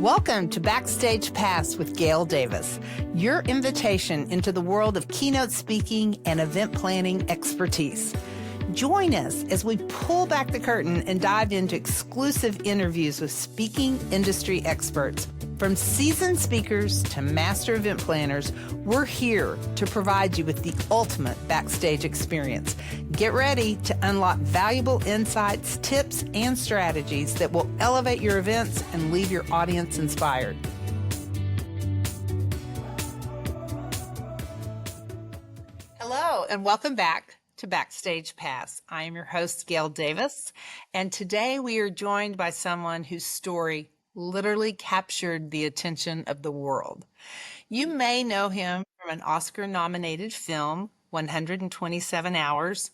Welcome to Backstage Pass with Gail Davis, your invitation into the world of keynote speaking and event planning expertise. Join us as we pull back the curtain and dive into exclusive interviews with speaking industry experts. From seasoned speakers to master event planners, we're here to provide you with the ultimate backstage experience. Get ready to unlock valuable insights, tips, and strategies that will elevate your events and leave your audience inspired. Hello, and welcome back to Backstage Pass. I am your host, Gail Davis, and today we are joined by someone whose story literally captured the attention of the world. You may know him from an Oscar-nominated film, 127 Hours,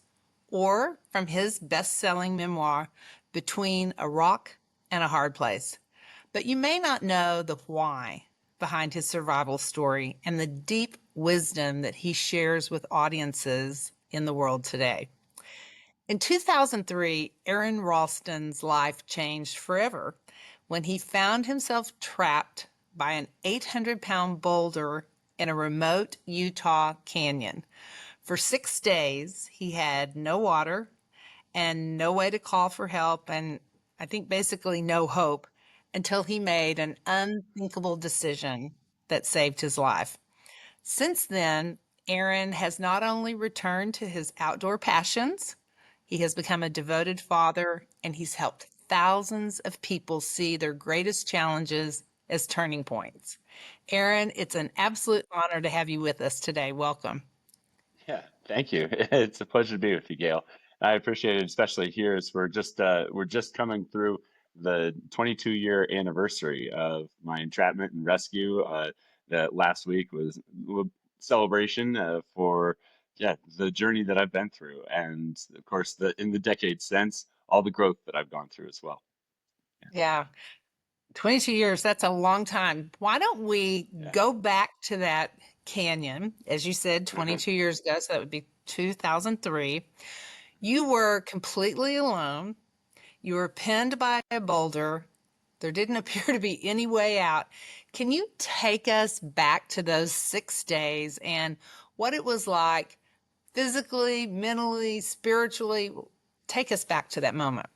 or from his best-selling memoir, Between a Rock and a Hard Place. But you may not know the why behind his survival story and the deep wisdom that he shares with audiences in the world today. In 2003, Aron Ralston's life changed forever when he found himself trapped by an 800-pound boulder in a remote Utah canyon. For 6 days, he had no water and no way to call for help, and I think basically no hope, until he made an unthinkable decision that saved his life. Since then, Aron has not only returned to his outdoor passions, he has become a devoted father, and he's helped thousands of people see their greatest challenges as turning points. Aron, it's an absolute honor to have you with us today. Welcome. Yeah, thank you. It's a pleasure to be with you, Gail. I appreciate it, especially here as we're just coming through the 22-year anniversary of my entrapment and rescue. That last week was a celebration for the journey that I've been through, and of course in the decades since, all the growth that I've gone through as well. Yeah, 22 years, that's a long time. Why don't we Yeah. go back to that canyon, as you said, 22 years ago, so that would be 2003. You were completely alone. You were pinned by a boulder. There didn't appear to be any way out. Can you take us back to those 6 days and what it was like physically, mentally, spiritually? Take us back to that moment.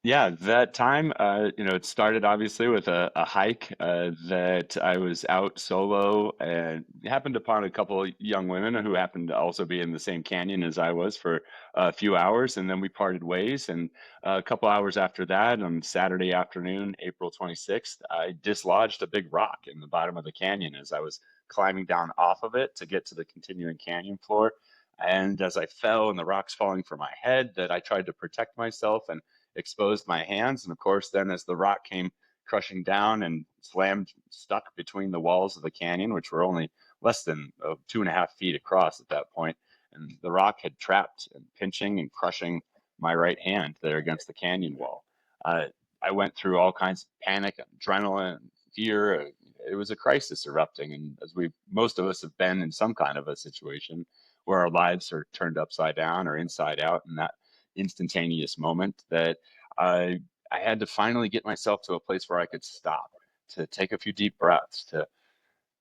Yeah, that time, it started obviously with a hike that I was out solo and happened upon a couple of young women who happened to also be in the same canyon as I was for a few hours, and then we parted ways. And a couple hours after that, on Saturday afternoon, April 26th, I dislodged a big rock in the bottom of the canyon as I was climbing down off of it to get to the continuing canyon floor. And as I fell and the rocks falling from my head, that I tried to protect myself and exposed my hands. And of course, then as the rock came crushing down and slammed, stuck between the walls of the canyon, which were only less than 2.5 feet across at that point, and the rock had trapped and pinching and crushing my right hand there against the canyon wall. Uh, I went through all kinds of panic, adrenaline, fear. It was a crisis erupting, and as most of us have been in some kind of a situation where our lives are turned upside down or inside out, and that instantaneous moment that I had to finally get myself to a place where I could stop, to take a few deep breaths, to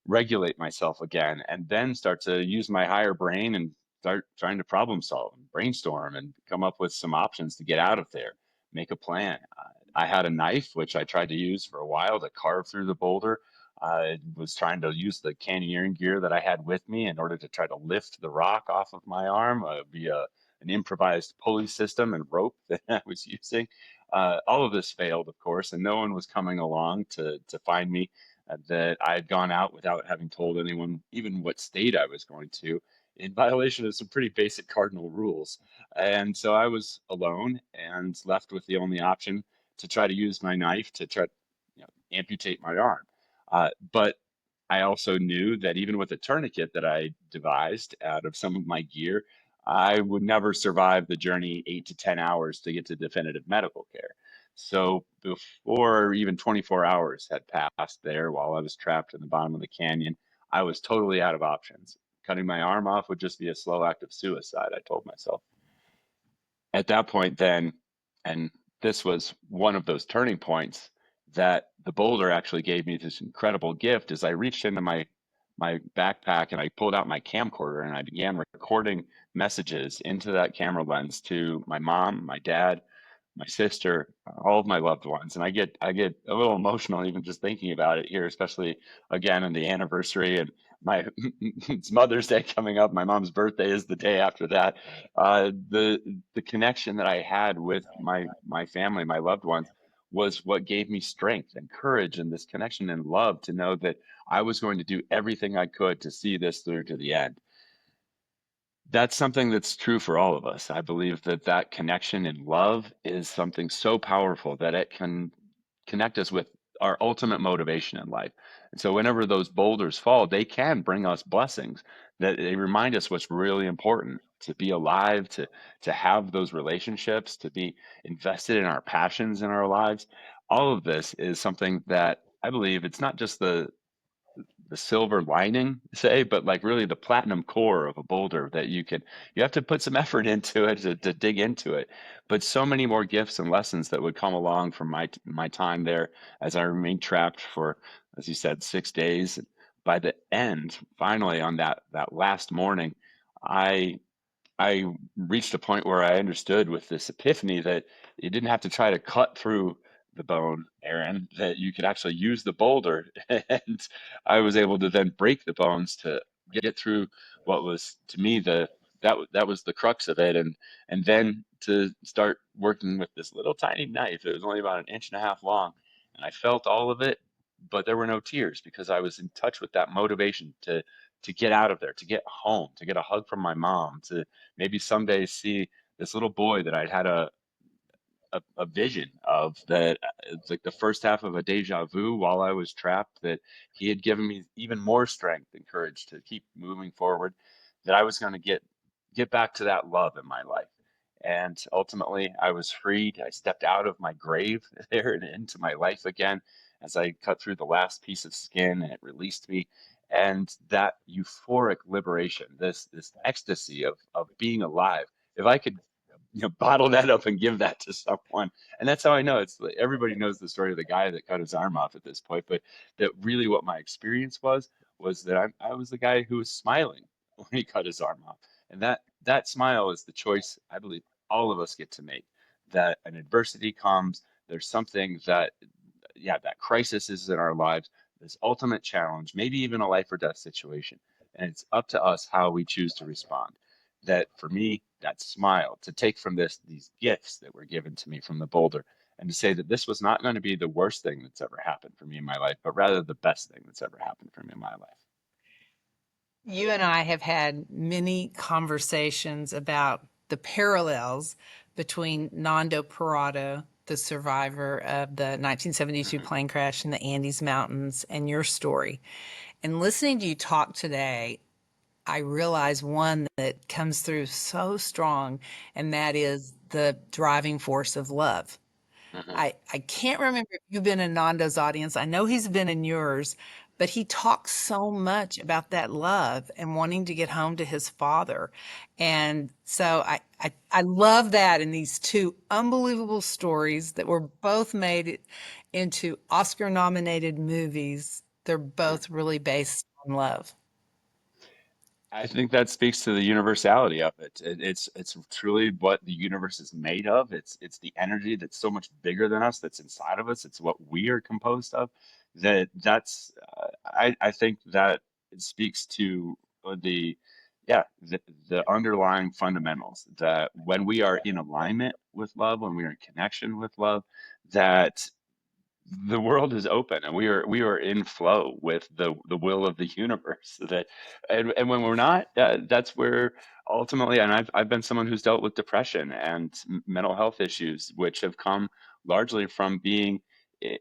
regulate myself again, and then start to use my higher brain and start trying to problem solve and brainstorm and come up with some options to get out of there, make a plan. I had a knife, which I tried to use for a while to carve through the boulder. I was trying to use the canyoneering gear that I had with me in order to try to lift the rock off of my arm via an improvised pulley system and rope that I was using. All of this failed, of course, and no one was coming along to find me. That I had gone out without having told anyone even what state I was going to, in violation of some pretty basic cardinal rules. And so I was alone and left with the only option to try to use my knife to try to amputate my arm. But I also knew that even with a tourniquet that I devised out of some of my gear, I would never survive the journey 8 to 10 hours to get to definitive medical care. So before even 24 hours had passed there while I was trapped in the bottom of the canyon, I was totally out of options. Cutting my arm off would just be a slow act of suicide, I told myself. At that point, then, and this was one of those turning points, that the boulder actually gave me this incredible gift is I reached into my backpack and I pulled out my camcorder and I began recording messages into that camera lens to my mom, my dad, my sister, all of my loved ones. And I get a little emotional even just thinking about it here, especially again on the anniversary and my it's Mother's Day coming up. My mom's birthday is the day after that. The connection that I had with my family, my loved ones, was what gave me strength and courage and this connection and love to know that I was going to do everything I could to see this through to the end. That's something that's true for all of us. I believe that that connection and love is something so powerful that it can connect us with our ultimate motivation in life. And so whenever those boulders fall, they can bring us blessings that they remind us what's really important to be alive, to have those relationships, to be invested in our passions in our lives. All of this is something that I believe it's not just the silver lining, say, but like really the platinum core of a boulder that you have to put some effort into it to dig into it. But so many more gifts and lessons that would come along from my time there as I remained trapped for, as you said, 6 days. By the end, finally on that last morning, I I reached a point where I understood with this epiphany that you didn't have to try to cut through the bone, Aaron, that you could actually use the boulder. And I was able to then break the bones to get through what was to me that was the crux of it. And then to start working with this little tiny knife. It was only about an inch and a half long. And I felt all of it, but there were no tears because I was in touch with that motivation to get out of there, to get home, to get a hug from my mom, to maybe someday see this little boy that I'd had a vision of that it's like the first half of a deja vu while I was trapped, that he had given me even more strength and courage to keep moving forward, that I was going to get back to that love in my life. And ultimately, I was freed. I stepped out of my grave there and into my life again as I cut through the last piece of skin and it released me. And that euphoric liberation, this ecstasy of being alive. If I could bottle that up and give that to someone. And that's how I know it's like everybody knows the story of the guy that cut his arm off at this point, but that really what my experience was that I was the guy who was smiling when he cut his arm off. And that smile is the choice I believe all of us get to make. That an adversity comes, there's something that yeah, that crisis is in our lives, this ultimate challenge, maybe even a life or death situation. And it's up to us how we choose to respond. That for me, that smile, to take from these gifts that were given to me from the boulder, and to say that this was not going to be the worst thing that's ever happened for me in my life, but rather the best thing that's ever happened for me in my life. You and I have had many conversations about the parallels between Nando Parado, the survivor of the 1972 Hmm. plane crash in the Andes Mountains, and your story. And listening to you talk today, I realize one that comes through so strong, and that is the driving force of love. Hmm. I can't remember if you've been in Nando's audience. I know he's been in yours, but he talks so much about that love and wanting to get home to his father. And so I love that in these two unbelievable stories that were both made into Oscar nominated movies. They're both really based on love. I think that speaks to the universality of it. It's truly what the universe is made of. It's the energy that's so much bigger than us that's inside of us. It's what we are composed of. I think that it speaks to the yeah the underlying fundamentals that when we are in alignment with love, when we are in connection with love, that the world is open and we are in flow with the will of the universe that and when we're not that's where ultimately and I've been someone who's dealt with depression and mental health issues which have come largely from being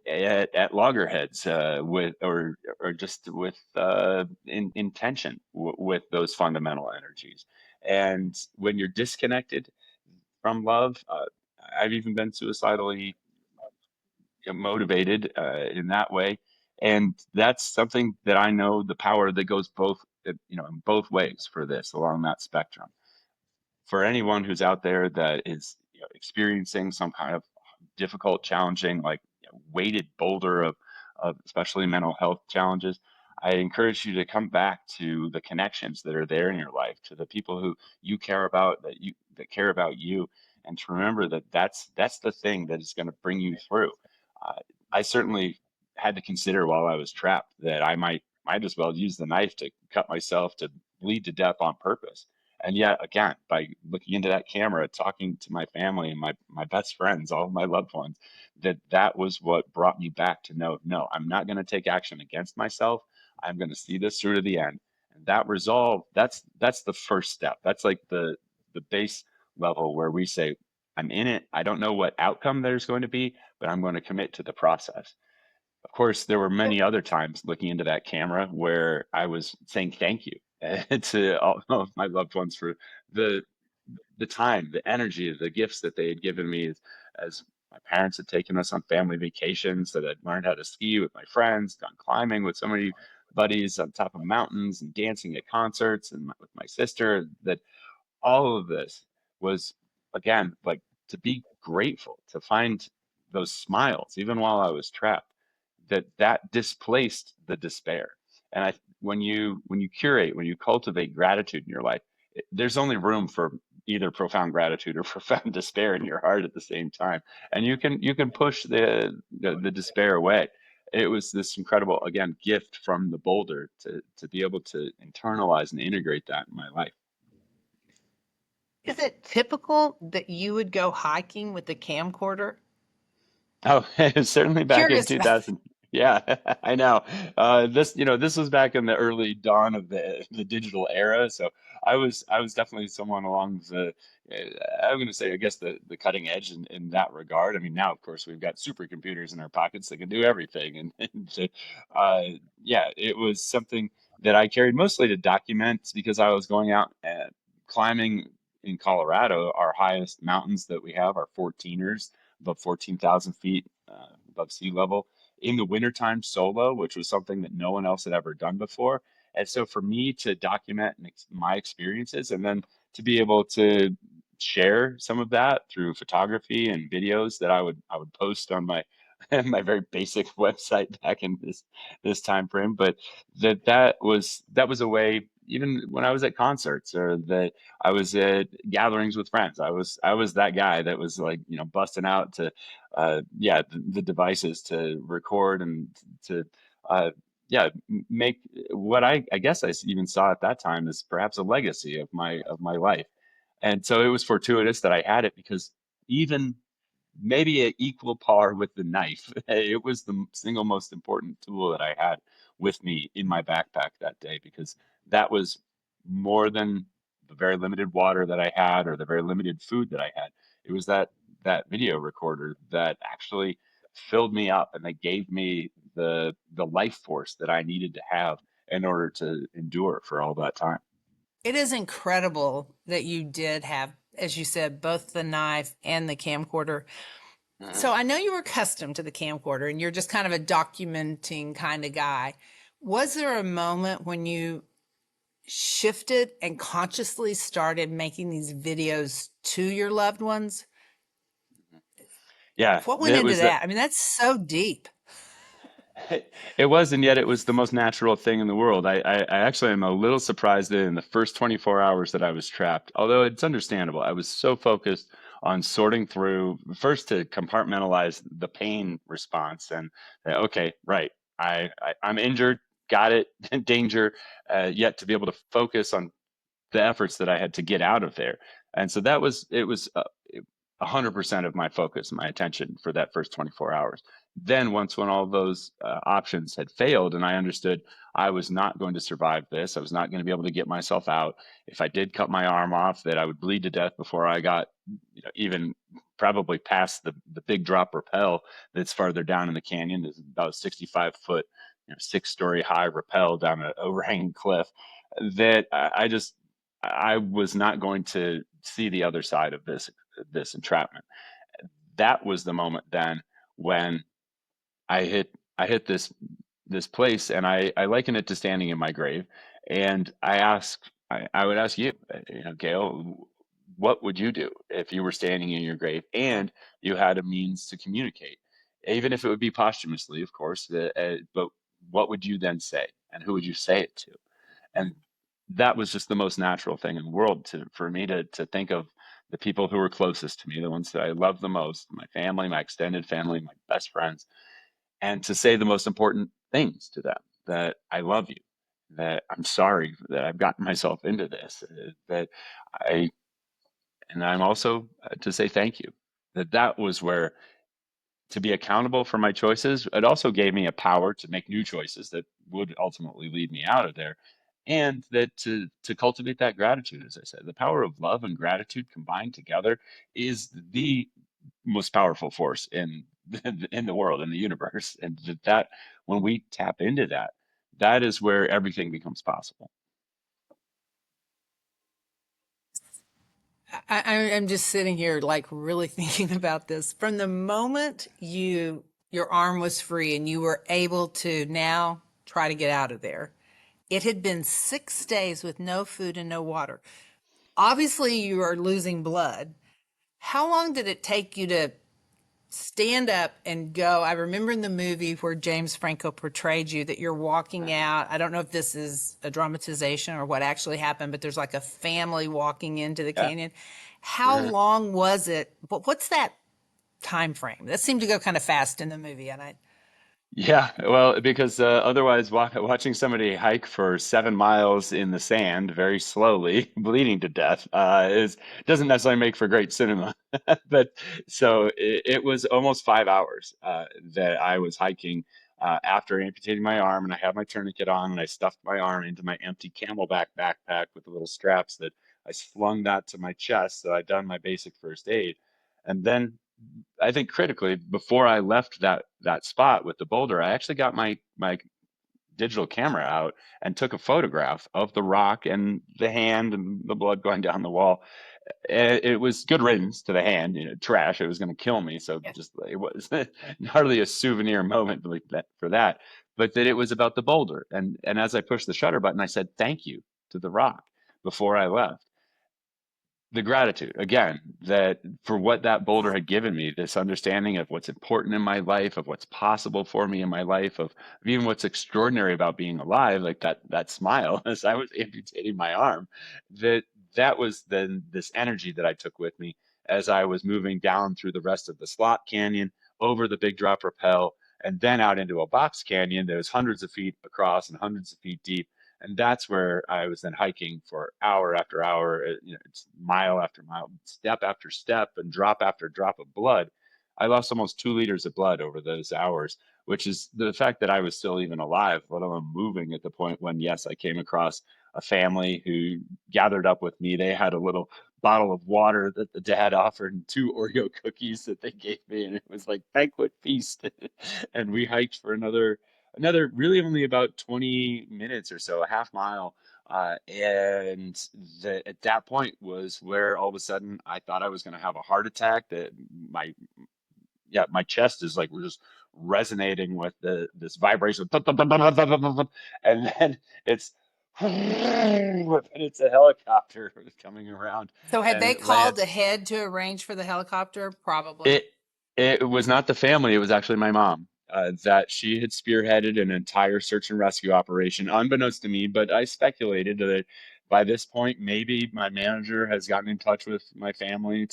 at loggerheads with or just with in tension with those fundamental energies, and when you're disconnected from love, I've even been suicidally motivated in that way. And that's something that I know the power that goes both, in both ways for this along that spectrum. For anyone who's out there that is experiencing some kind of difficult, challenging, like weighted boulder of especially mental health challenges, I encourage you to come back to the connections that are there in your life, to the people who you care about, that care about you, and to remember that that's the thing that is going to bring you through. Uh, I certainly had to consider while I was trapped that I might as well use the knife to cut myself to bleed to death on purpose. And yet again, by looking into that camera, talking to my family and my best friends, all of my loved ones, that was what brought me back to know, no, I'm not going to take action against myself. I'm going to see this through to the end. And that resolve, that's the first step. That's like the base level where we say, I'm in it. I don't know what outcome there's going to be, but I'm going to commit to the process. Of course, there were many other times looking into that camera where I was saying thank you to all of my loved ones for the the time, the energy, the gifts that they had given me as my parents had taken us on family vacations, that I'd learned how to ski with my friends, gone climbing with so many buddies on top of mountains and dancing at concerts and with my sister, that all of this was, again, like, to be grateful, to find those smiles even while I was trapped, that displaced the despair. And when you curate, when you cultivate gratitude in your life, there's only room for either profound gratitude or profound despair in your heart at the same time, and you can push the despair away. It was this incredible, again, gift from the boulder to be able to internalize and integrate that in my life. Is it typical that you would go hiking with the camcorder? Oh, certainly back in Curious about 2000. Yeah, I know. This was back in the early dawn of the digital era. So I was definitely someone along I'm going to say, I guess, the cutting edge in that regard. I mean, now, of course, we've got supercomputers in our pockets that can do everything. And so, uh, yeah, it was something that I carried mostly to document because I was going out and climbing in Colorado. Our highest mountains that we have are 14ers, above 14,000 feet above sea level in the wintertime solo, which was something that no one else had ever done before. And so for me to document my experiences and then to be able to share some of that through photography and videos that I would post on my my very basic website back in this time frame, but that was a way, even when I was at concerts or that I was at gatherings with friends. I was that guy that was like, busting out to yeah, the devices to record and to uh yeah, make what I guess even saw at that time as perhaps a legacy of my life. And so it was fortuitous that I had it because even maybe at equal par with the knife. It was the single most important tool that I had with me in my backpack that day because that was more than the very limited water that I had or the very limited food that I had. It was that video recorder that actually filled me up and that gave me the life force that I needed to have in order to endure for all that time. it is incredible that you did have, as you said, both the knife and the camcorder. So I know you were accustomed to the camcorder and you're just kind of a documenting kind of guy. Was there a moment when you shifted and consciously started making these videos to your loved ones? Yeah, What went that into was the that? I mean, that's so deep. It was, and yet it was the most natural thing in the world. I actually am a little surprised that in the first 24 hours that I was trapped, although it's understandable, I was so focused on sorting through first to compartmentalize the pain response and okay, right, I'm injured, got it, danger, yet to be able to focus on the efforts that I had to get out of there. And so it was 100% of my focus, my attention for that first 24 hours. Then when all those options had failed and I understood I was not going to survive this, I was not going to be able to get myself out. If I did cut my arm off, that I would bleed to death before I got, even probably past the big drop rappel that's farther down in the canyon. There's about a 65-foot, 6-story high rappel down an overhanging cliff that I was not going to see the other side of this entrapment. That was the moment then when I hit this place, and I liken it to standing in my grave. And I would ask you, Gail, what would you do if you were standing in your grave and you had a means to communicate? even if it would be posthumously, of course. But what would you then say, and who would you say it to? And that was just the most natural thing in the world for me to think of the people who were closest to me, the ones that I love the most, my family, my extended family, my best friends, and to say the most important things to them, that I love you, that I'm sorry that I've gotten myself into this, that I, and I'm also to say thank you. That was where to be accountable for my choices. It also gave me a power to make new choices that would ultimately lead me out of there. And that to cultivate that gratitude, as I said, the power of love and gratitude combined together is the most powerful force in the world, in the universe. And that when we tap into that, that is where everything becomes possible. I'm just sitting here like really thinking about this. From the moment your arm was free and you were able to now try to get out of there, it had been 6 days with no food and no water. Obviously, you are losing blood. How long did it take you to stand up and go? I remember in the movie where James Franco portrayed you that you're walking out. I don't know if this is a dramatization or what actually happened, but there's like a family walking into the Yeah. canyon. How long was it? What's that time frame? That seemed to go kind of fast in the movie, and I Yeah, well, because otherwise, watching somebody hike for 7 miles in the sand very slowly, bleeding to death, is doesn't necessarily make for great cinema. But so it was almost 5 hours that I was hiking after amputating my arm, and I had my tourniquet on, and I stuffed my arm into my empty Camelback backpack with the little straps that I slung that to my chest. So I'd done my basic first aid, and then I think critically, before I left that spot with the boulder, I actually got my digital camera out and took a photograph of the rock and the hand and the blood going down the wall. It was good riddance to the hand, trash. It was going to kill me, so just it was hardly a souvenir moment like that for that. But that it was about the boulder, and as I pushed the shutter button, I said thank you to the rock before I left. The gratitude again, that for what that boulder had given me, this understanding of what's important in my life, of what's possible for me in my life, of even what's extraordinary about being alive, like that smile as I was amputating my arm, that that was then this energy that I took with me as I was moving down through the rest of the slot canyon, over the big drop rappel, and then out into a box canyon that was hundreds of feet across and hundreds of feet deep. And that's where I was then hiking for hour after hour, it's mile after mile, step after step, and drop after drop of blood. I lost almost 2 liters of blood over those hours, which is the fact that I was still even alive, let alone moving at the point when, yes, I came across a family who gathered up with me. They had a little bottle of water that the dad offered and two Oreo cookies that they gave me, and it was like banquet feast. And we hiked for another really only about 20 minutes or so, a half mile. And at that point was where all of a sudden I thought I was going to have a heart attack. That my yeah, my chest is like we're just resonating with this vibration, and then it's and it's a helicopter coming around so had and they it land. called ahead to arrange for the helicopter? Probably. It it was not the family, it was actually my mom, that she had spearheaded an entire search and rescue operation, unbeknownst to me, but I speculated that by this point, maybe my manager has gotten in touch with my family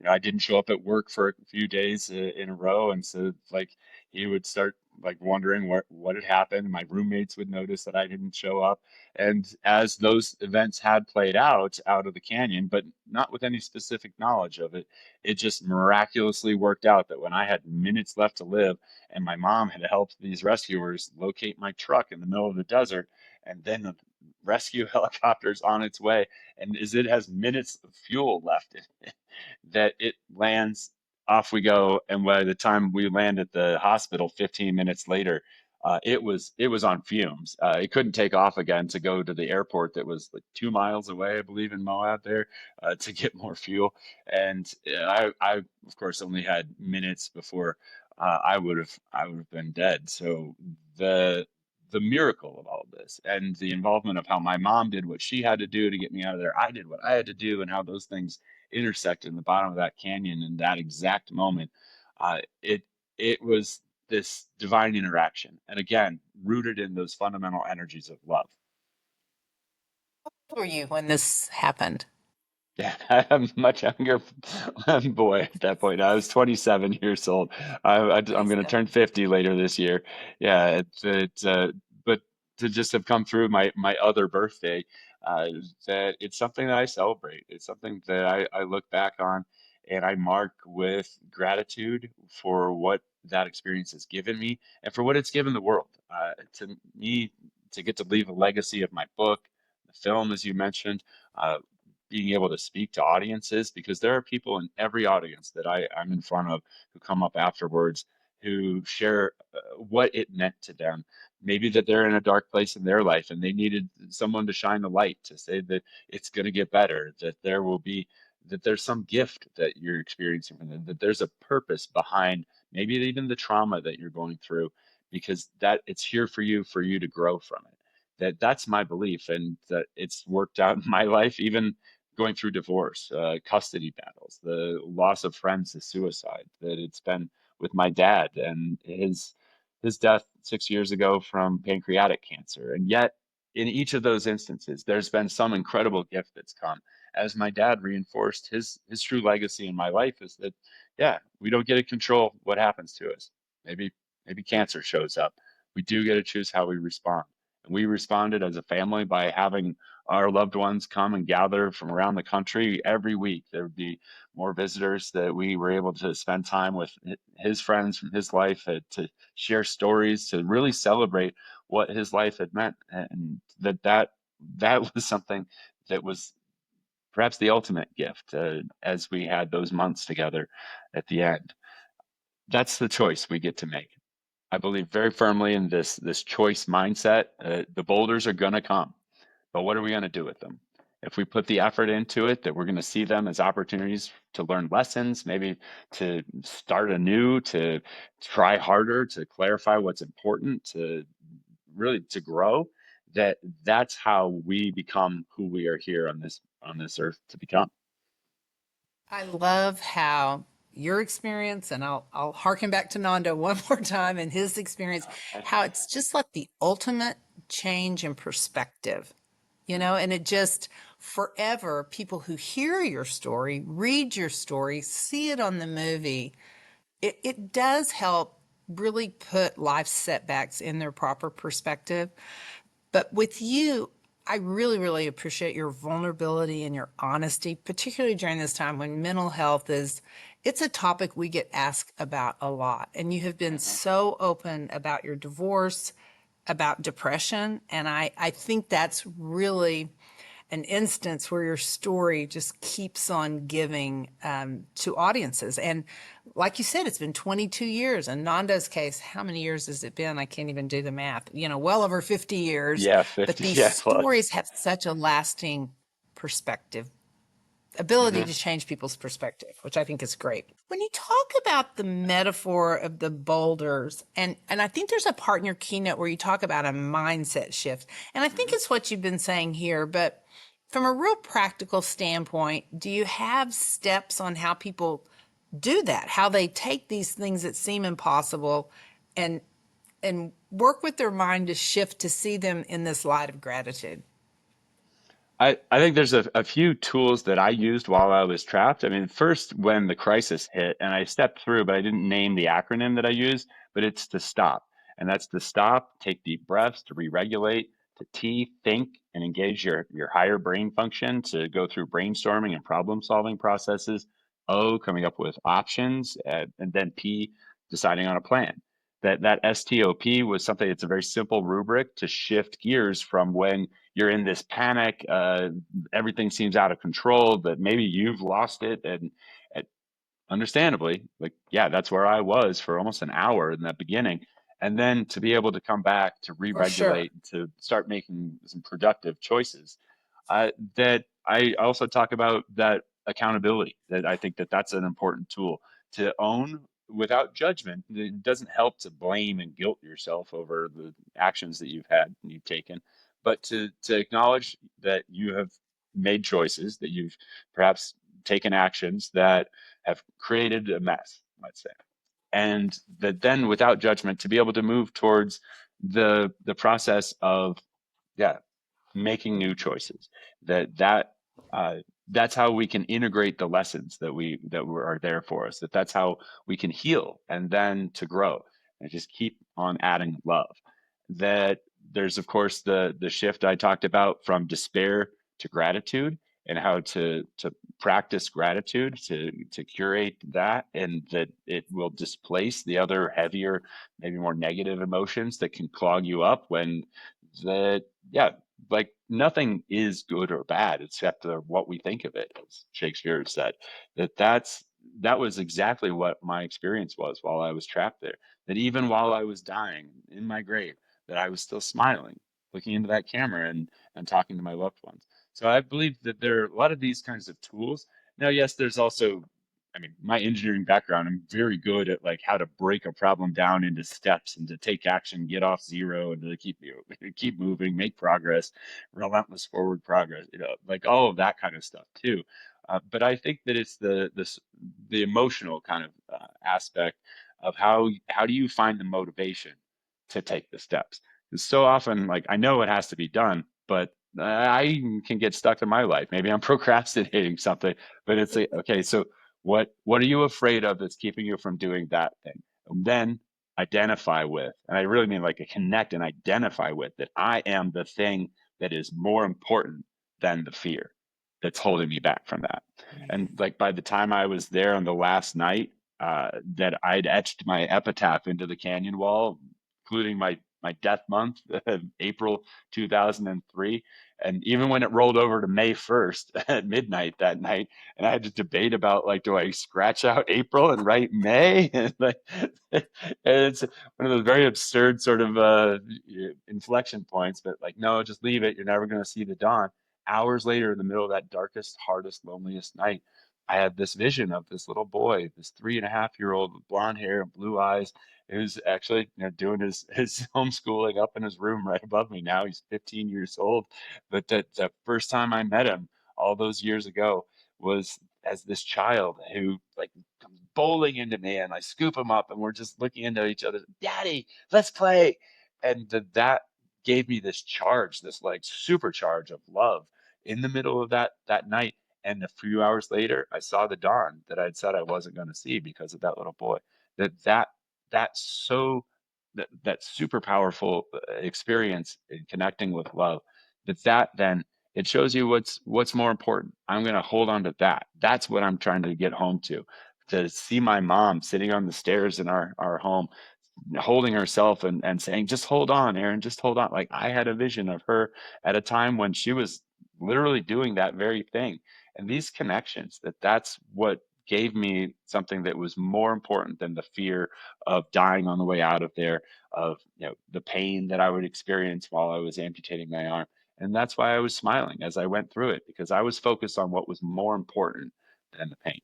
I didn't show up at work for a few days in a row, and so like he would start like wondering what had happened. My roommates would notice that I didn't show up, and as those events had played out of the canyon, but not with any specific knowledge of it, it just miraculously worked out that when I had minutes left to live and my mom had helped these rescuers locate my truck in the middle of the desert, and then the rescue helicopter's on its way, and as it has minutes of fuel left in it, that it lands, off we go, and by the time we land at the hospital 15 minutes later, it was on fumes. It couldn't take off again to go to the airport that was like 2 miles away, I believe, in Moab there, to get more fuel. And I of course only had minutes before I would have been dead. So the the miracle of all of this and the involvement of how my mom did what she had to do to get me out of there, I did what I had to do, and how those things intersected in the bottom of that canyon in that exact moment. It it was this divine interaction. And again, rooted in those fundamental energies of love. Who were you when this happened? Yeah, I'm a much younger boy at that point. I was 27 years old. I'm going to 27. turn 50 later this year. Yeah, but to just have come through my other birthday, uh, that it's something that I celebrate. It's something that I look back on and I mark with gratitude for what that experience has given me and for what it's given the world. To me, to get to leave a legacy of my book, the film, as you mentioned. Uh, Being able to speak to audiences because there are people in every audience that I'm in front of who come up afterwards who share what it meant to them. Maybe that they're in a dark place in their life and they needed someone to shine the light to say that it's going to get better, that there will be, that there's some gift that you're experiencing from them, that there's a purpose behind maybe even the trauma that you're going through, because that it's here for you to grow from it. That's my belief, and that it's worked out in my life, even going through divorce, custody battles, the loss of friends to suicide, that it's been with my dad and his death 6 years ago from pancreatic cancer. And yet, in each of those instances, there's been some incredible gift that's come. As my dad reinforced, his true legacy in my life is that, yeah, we don't get to control what happens to us. Maybe maybe cancer shows up. We do get to choose how we respond. And we responded as a family by having our loved ones come and gather from around the country every week. There would be more visitors that we were able to spend time with his friends from his life, to share stories, to really celebrate what his life had meant, and that was something that was perhaps the ultimate gift, as we had those months together at the end. That's the choice we get to make. I believe very firmly in this choice mindset. The boulders are going to come, but what are we going to do with them? If we put the effort into it, that we're going to see them as opportunities to learn lessons, maybe to start anew, to try harder, to clarify what's important, to really to grow. That's how we become who we are here on this earth to become. I love how your experience, and I'll harken back to Nando one more time and his experience, how it's just like the ultimate change in perspective, and it just forever people who hear your story, read your story, see it on the movie, it does help really put life setbacks in their proper perspective. But with you, I really, really appreciate your vulnerability and your honesty, particularly during this time when mental health it's a topic we get asked about a lot. And you have been Mhm. so open about your divorce, about depression. And I think that's really an instance where your story just keeps on giving to audiences. And like you said, it's been 22 years. In Nando's case, how many years has it been? I can't even do the math. Well over 50 years. Yeah, But 50, these yeah, plus. stories have such a lasting perspective, ability Hmm. to change people's perspective, which I think is great. When you talk about the metaphor of the boulders, and I think there's a part in your keynote where you talk about a mindset shift, and I think Hmm. it's what you've been saying here, but from a real practical standpoint, do you have steps on how people do that? How they take these things that seem impossible and work with their mind to shift to see them in this light of gratitude? I think there's a few tools that I used while I was trapped. I mean, first, when the crisis hit and I stepped through, but I didn't name the acronym that I used, but it's to stop. And that's to stop, take deep breaths, to re-regulate, to think and engage your higher brain function, to go through brainstorming and problem solving processes. O, coming up with options, and then P, deciding on a plan. That STOP was something that's a very simple rubric to shift gears from when you're in this panic, everything seems out of control, that maybe you've lost it, and understandably, like, yeah, that's where I was for almost an hour in that beginning. And then to be able to come back, to For sure. re-regulate, to start making some productive choices. That I also talk about, that accountability, that I think that that's an important tool to own without judgment. It doesn't help to blame and guilt yourself over the actions that you've had and you've taken, but to acknowledge that you have made choices, that you've perhaps taken actions that have created a mess, let's say. and that then without judgment to be able to move towards the process of, yeah, making new choices. That uh, that's how we can integrate the lessons are there for us. That's how we can heal and then to grow and just keep on adding love. That there's of course the shift I talked about from despair to gratitude, and how to practice gratitude to curate that, and that it will displace the other heavier, maybe more negative emotions that can clog you up when that, yeah, like nothing is good or bad except what we think of it, as Shakespeare said. That was exactly what my experience was while I was trapped there. That even while I was dying in my grave, that I was still smiling, looking into that camera and talking to my loved ones. So I believe that there are a lot of these kinds of tools. Now, yes, there's also, I mean, my engineering background, I'm very good at like how to break a problem down into steps and to take action, get off zero, and to keep moving, make progress, relentless forward progress, like all of that kind of stuff too. But I think that it's the emotional kind of aspect of how do you find the motivation to take the steps? 'Cause so often, like I know it has to be done, but I can get stuck in my life. Maybe I'm procrastinating something, but it's like, okay, so what are you afraid of that's keeping you from doing that thing? And then identify with, and I really mean like a connect and identify with that I am the thing that is more important than the fear that's holding me back from that. And like by the time I was there on the last night, that I'd etched my epitaph into the canyon wall, including my death month, April 2003. And even when it rolled over to May 1st at midnight that night, and I had to debate about like, do I scratch out April and write May? And like, and it's one of those very absurd sort of inflection points. But like, no, just leave it. You're never going to see the dawn. Hours later, in the middle of that darkest, hardest, loneliest night, I had this vision of this little boy, this 3.5-year-old with blonde hair and blue eyes, who's actually, doing his homeschooling up in his room right above me now. He's 15 years old. But that the first time I met him all those years ago was as this child who like comes bowling into me, and I scoop him up and we're just looking into each other, Daddy, let's play. And that gave me this charge, this like supercharge of love in the middle of that night. And a few hours later, I saw the dawn that I'd said I wasn't going to see because of that little boy. That that's so that super powerful experience in connecting with love. That then it shows you what's more important. I'm going to hold on to that. That's what I'm trying to get home to see my mom sitting on the stairs in our home, holding herself and saying, just hold on, Aaron, just hold on. Like I had a vision of her at a time when she was literally doing that very thing. And these connections, that's what gave me something that was more important than the fear of dying on the way out of there, of the pain that I would experience while I was amputating my arm. And that's why I was smiling as I went through it, because I was focused on what was more important than the pain.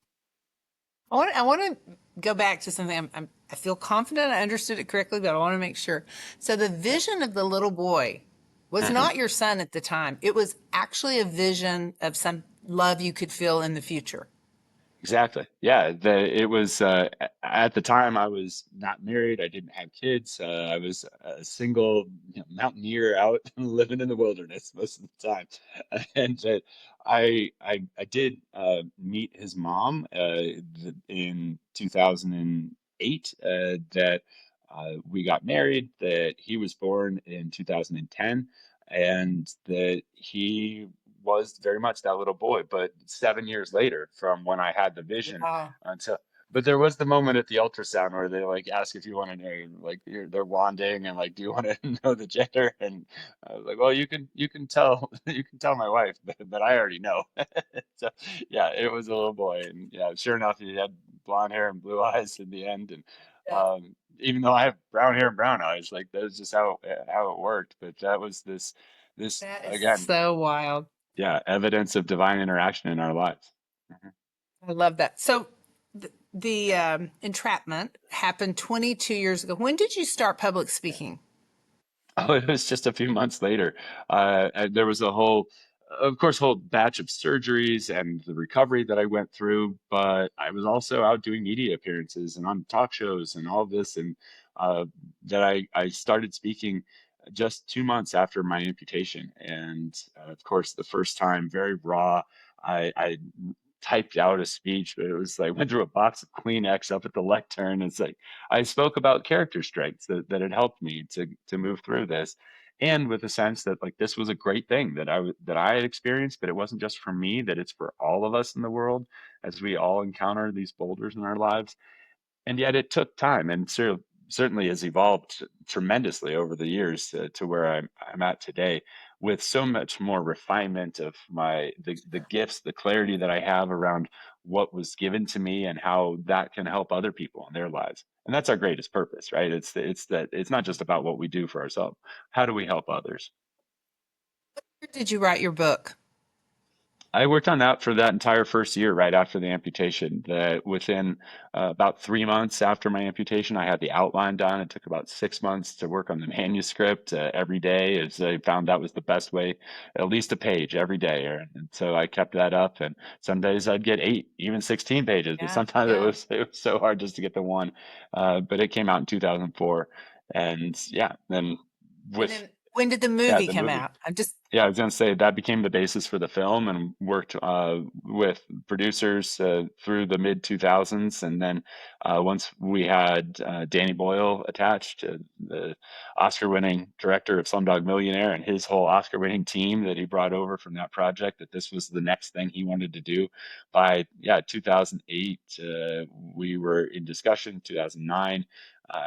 I want to go back to something. I feel confident I understood it correctly, but I want to make sure. So the Yeah. vision of the little boy was not your son at the time. It was actually a vision of some love you could feel in the future. Exactly. Yeah. It was at the time I was not married. I didn't have kids. I was a single, mountaineer out living in the wilderness most of the time. And I did meet his mom in 2008. That we got married. That he was born in 2010, and that he was very much that little boy. But 7 years later, from when I had the vision Wow. until, but there was the moment at the ultrasound where they like ask if you want to know, like they're wanding and like, do you want to know the gender? And I was like, well, you can tell you can tell my wife, but I already know. So yeah, it was a little boy, and yeah, sure enough, he had blonde hair and blue eyes in the end, and Yeah. even though I have brown hair and brown eyes, like that's just how it worked. But that was this That is again, so wild. yeah, evidence of divine interaction in our lives. Mhm. I love that. So the entrapment happened 22 years ago. When did you start public speaking? Oh, it was just a few months later. There was a whole of course, whole batch of surgeries and the recovery that I went through, but I was also out doing media appearances and on talk shows and all this, and uh, that I started speaking just 2 months after my amputation, and of course, the first time, very raw. I typed out a speech, but it was like went through a box of Kleenex up at the lectern. It's like I spoke about character strengths that had helped me to move through this, and with a sense that like this was a great thing that I had experienced, but it wasn't just for me, that it's for all of us in the world as we all encounter these boulders in our lives. And yet it took time, and certainly has evolved tremendously over the years to where I'm at today, with so much more refinement of the gifts, the clarity that I have around what was given to me and how that can help other people in their lives. And that's our greatest purpose, right? It's that it's not just about what we do for ourselves. How do we help others? Where did you write your book? I worked on that for that entire first year right after the amputation. That within about 3 months after my amputation, I had the outline done. It took about 6 months to work on the manuscript every day, as I found that was the best way, at least a page every day. And so I kept that up. And some days I'd get 8, even 16 pages, but Yeah, sometimes yeah. it was so hard just to get the one. But it came out in 2004, and yeah, then And with then when did the yeah movie the come movie. out? I'm just Yeah, I was gonna say that became the basis for the film, and worked with producers through the mid 2000s, and then once we had Danny Boyle attached, the Oscar-winning director of Slumdog Millionaire, and his whole Oscar-winning team that he brought over from that project, that this was the next thing he wanted to do. By 2008, we were in discussion. 2009,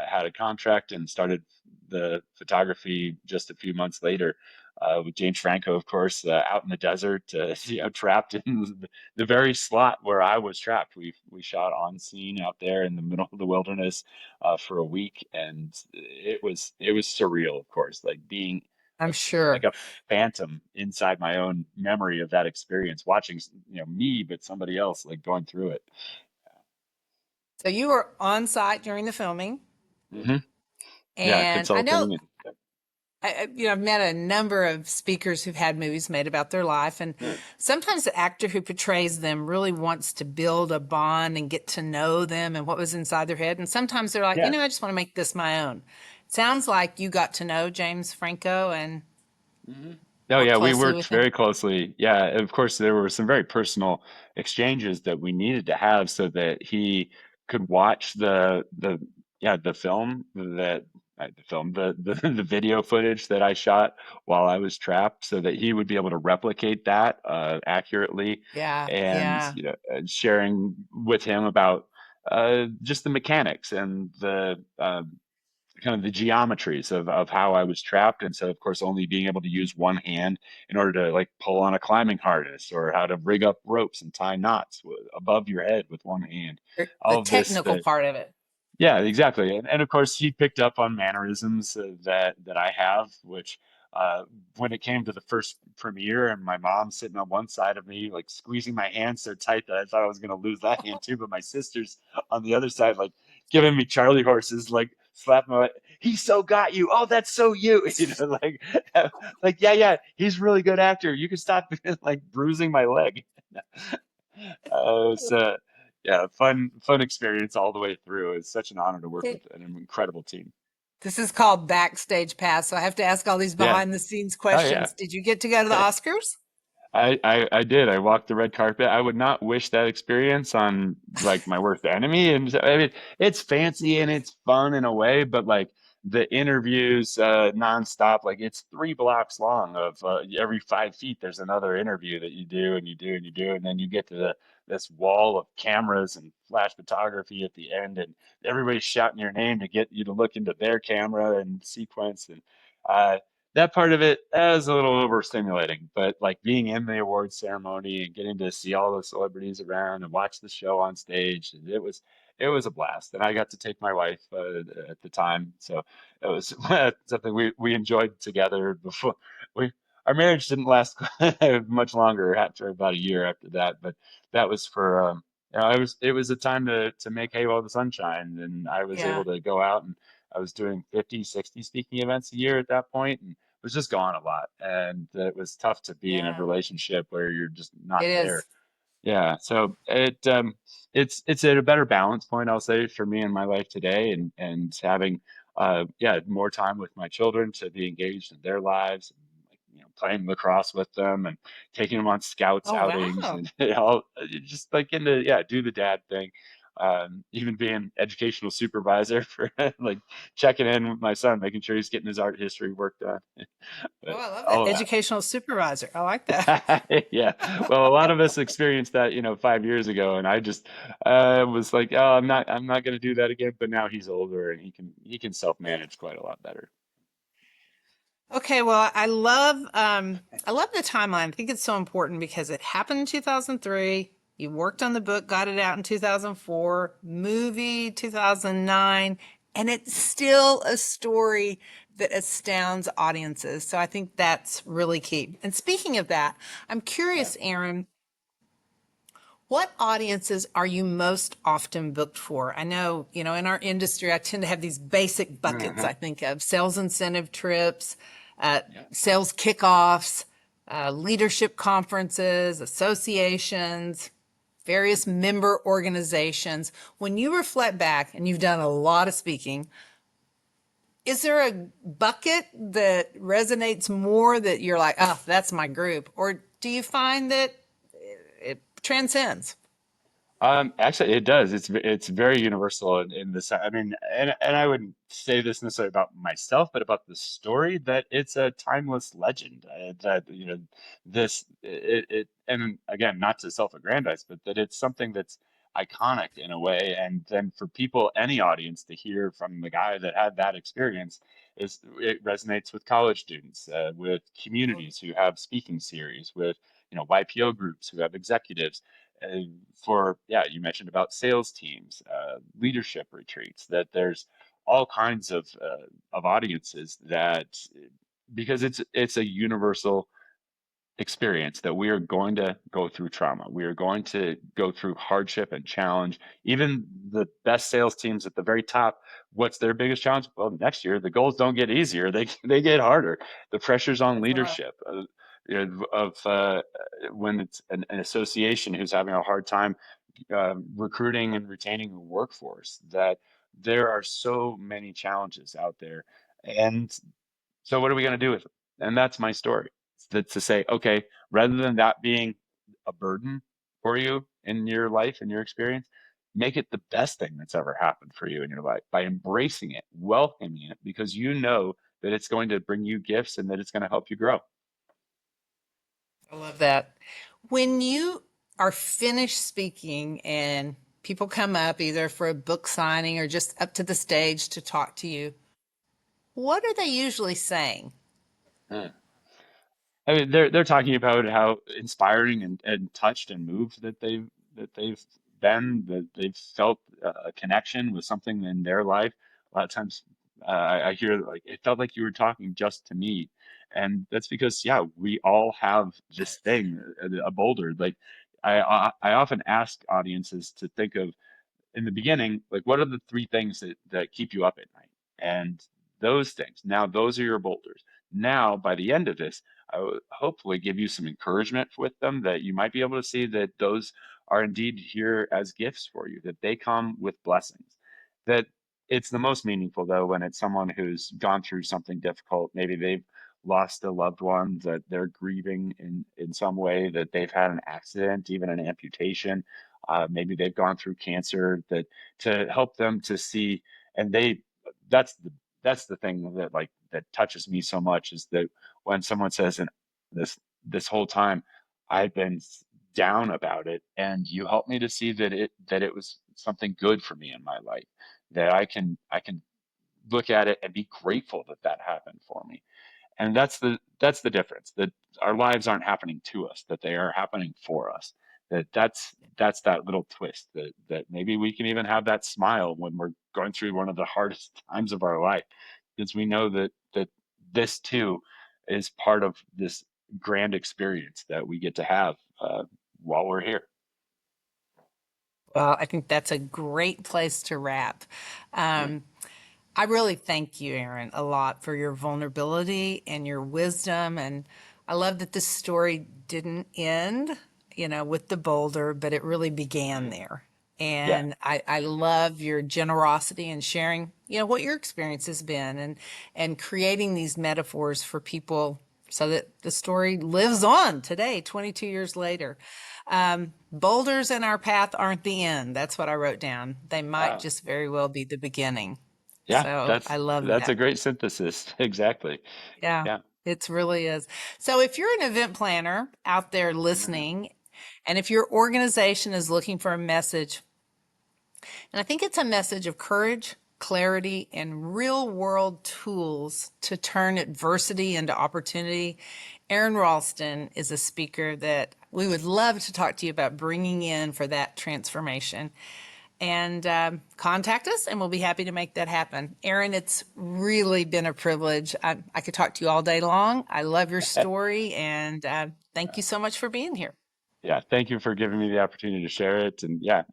had a contract and started the photography just a few months later, with James Franco, of course, out in the desert, trapped in the very slot where I was trapped. We shot on scene out there in the middle of the wilderness for a week, and it was surreal, of course, like being I'm like sure. a phantom inside my own memory of that experience, watching me, but somebody else like going through it. So you were on site during the filming, Hmm. Yeah, and I know consulting and I've met a number of speakers who've had movies made about their life, and yeah, sometimes the actor who portrays them really wants to build a bond and get to know them and what was inside their head. And sometimes they're like, yeah. I just want to make this my own. Sounds like you got to know James Franco and Hmm. Oh work yeah, we closely worked with him. very closely. Yeah, of course there were some very personal exchanges that we needed to have so that he could watch the film that the film the video footage that I shot while I was trapped, so that he would be able to replicate that accurately, Yeah, and yeah. sharing with him about just the mechanics and the kind of the geometries of how I was trapped. And so, of course, only being able to use one hand in order to like pull on a climbing harness, or how to rig up ropes and tie knots above your head with one hand. The All of this technical that part of it. yeah, exactly. And of course, he picked up on mannerisms that I have, which when it came to the first premiere, and my mom sitting on one side of me, like squeezing my hand so tight that I thought I was going to lose that hand too, but my sister's on the other side, like giving me Charlie horses, like slapping my, he so got you. Oh, that's so you, like, like, yeah, yeah, he's a really good actor. You can stop like bruising my leg. So yeah, fun experience all the way through. It's such an honor to work with an incredible team. This is called Backstage Pass, so I have to ask all these Yeah. behind the scenes Oh yeah. questions. Did you get to go to the Oscars? I did. I walked the red carpet. I would not wish that experience on like my worst enemy. And I mean, it's fancy and it's fun in a way, but like the interviews nonstop, like it's 3 blocks long of every 5 feet. There's another interview that you do and you do and you do, and then you get to this wall of cameras and flash photography at the end, and everybody's shouting your name to get you to look into their camera and sequence. And uh, that part of it was a little overstimulating, but like being in the awards ceremony and getting to see all the celebrities around and watch the show on stage, it was a blast. And I got to take my wife at the time, so it was something we enjoyed together. Before we our marriage didn't last much longer after about a year after that, but that was for it was a time to make hay while the sun shined, and I was able Yeah. to go out, and I was doing 50, 60 speaking events a year at that point, and was just gone a lot, and it was tough to be in a Yeah, relationship where you're just not it there. is. Yeah, so it's at a better balance point, I'll say, for me in my life today, and having yeah, more time with my children to be engaged in their lives, and, like, playing lacrosse with them and taking them on scouts Oh, outings wow. and all, just like into, yeah, do the dad thing. Even being educational supervisor for like checking in with my son, making sure he's getting his art history work done. Oh, But I love that. all of that. Educational supervisor. I like that. Yeah. Well, a lot of us experienced that, 5 years ago, and I just was like, oh, I'm not going to do that again. But now he's older and he can self-manage quite a lot better. Okay, well, I love the timeline. I think it's so important because it happened in 2003. You worked on the book, got it out in 2004, movie 2009, and it's still a story that astounds audiences. So I think that's really key. And speaking of that, I'm Yeah. curious, Aaron, what audiences are you most often booked for? I know, in our industry, I tend to have these basic buckets Uh-huh. I think of: sales incentive trips, Yeah. sales kickoffs, leadership conferences, associations, various member organizations. When you reflect back, and you've done a lot of speaking, is there a bucket that resonates more that you're like, oh, that's my group? Or do you find that it transcends? Actually, it does. It's very universal in this. I mean, and I wouldn't say this necessarily about myself, but about the story that it's a timeless legend. That this and again, not to self-aggrandize, but that it's something that's iconic in a way. And then for people, any audience, to hear from the guy that had that experience is it resonates with college students, with communities who have speaking series, with YPO groups who have executives, uh, for, yeah, you mentioned about sales teams, leadership retreats, that there's all kinds of audiences that, because it's a universal experience, that we are going to go through trauma. We are going to go through hardship and challenge. Even the best sales teams at the very top, what's their biggest challenge? Well, next year the goals don't get easier; they get harder. The pressures on That's right. leadership, of when it's an association who's having a hard time recruiting and retaining a workforce, that there are so many challenges out there. And so what are we going to do with it? And that's my story. To say, okay, rather than that being a burden for you in your life and your experience, make it the best thing that's ever happened for you in your life by embracing it, welcoming it, because you know that it's going to bring you gifts and that it's going to help you grow. I love that. When you are finished speaking and people come up either for a book signing or just up to the stage to talk to you, what are they usually saying? Huh. I mean, they're talking about how inspiring and touched and moved that they've been, that they've felt a connection with something in their life. A lot of times, I hear like it felt like you were talking just to me, and that's because, yeah, we all have this thing, a boulder. Like I often ask audiences to think of, in the beginning, like, what are the three things that keep you up at night? And those things, now those are your boulders. Now, by the end of this, I will hopefully give you some encouragement with them, that you might be able to see that those are indeed here as gifts for you, that they come with blessings. That it's the most meaningful, though, when it's someone who's gone through something difficult. Maybe they've lost a loved one that they're grieving in some way, that they've had an accident, even an amputation, maybe they've gone through cancer, that to help them to see. And that's the that's the thing that, like, that touches me so much, is that when someone says, and this whole time I've been down about it, and you helped me to see that it was something good for me in my life, that I can look at it and be grateful that that happened for me. And that's the difference, that our lives aren't happening to us, that they are happening for us. That's that little twist, that maybe we can even have that smile when we're going through one of the hardest times of our life, because we know that this too is part of this grand experience that we get to have while we're here. Well, I think that's a great place to wrap. Yeah. Um, I really thank you, Aron, a lot for your vulnerability and your wisdom. And I love that this story didn't end, with the boulder, but it really began there. Yeah, And I love your generosity and sharing, what your experience has been and creating these metaphors for people so that the story lives on today, 22 years later. Boulders in our path aren't the end. That's what I wrote down. They might wow. just very well be the beginning. Yeah, So I that's love that's that. a great synthesis. Exactly. Yeah, Yeah. it really is. So if you're an event planner out there Mhm. listening, and if your organization is looking for a message, and I think it's a message of courage, clarity, and real world tools to turn adversity into opportunity, Aron Ralston is a speaker that we would love to talk to you about bringing in for that transformation. And contact us, and we'll be happy to make that happen. Aron, it's really been a privilege. I could talk to you all day long. I love your story, and thank you so much for being here. Yeah, thank you for giving me the opportunity to share it. And yeah,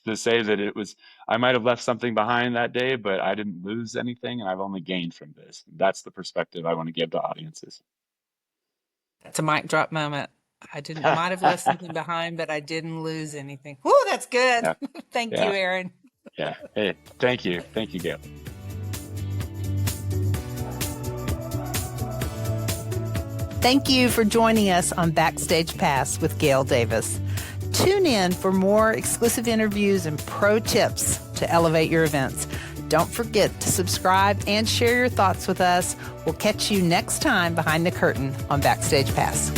to say that I might have left something behind that day, but I didn't lose anything, and I've only gained from this. That's the perspective I want to give to audiences. It's a mic drop moment. Might have left something behind, but I didn't lose anything. Whoo, that's good. Yeah, Thank you, yeah, Aron. yeah. Hey, thank you, Gail. Thank you for joining us on Backstage Pass with Gail Davis. Tune in for more exclusive interviews and pro tips to elevate your events. Don't forget to subscribe and share your thoughts with us. We'll catch you next time behind the curtain on Backstage Pass.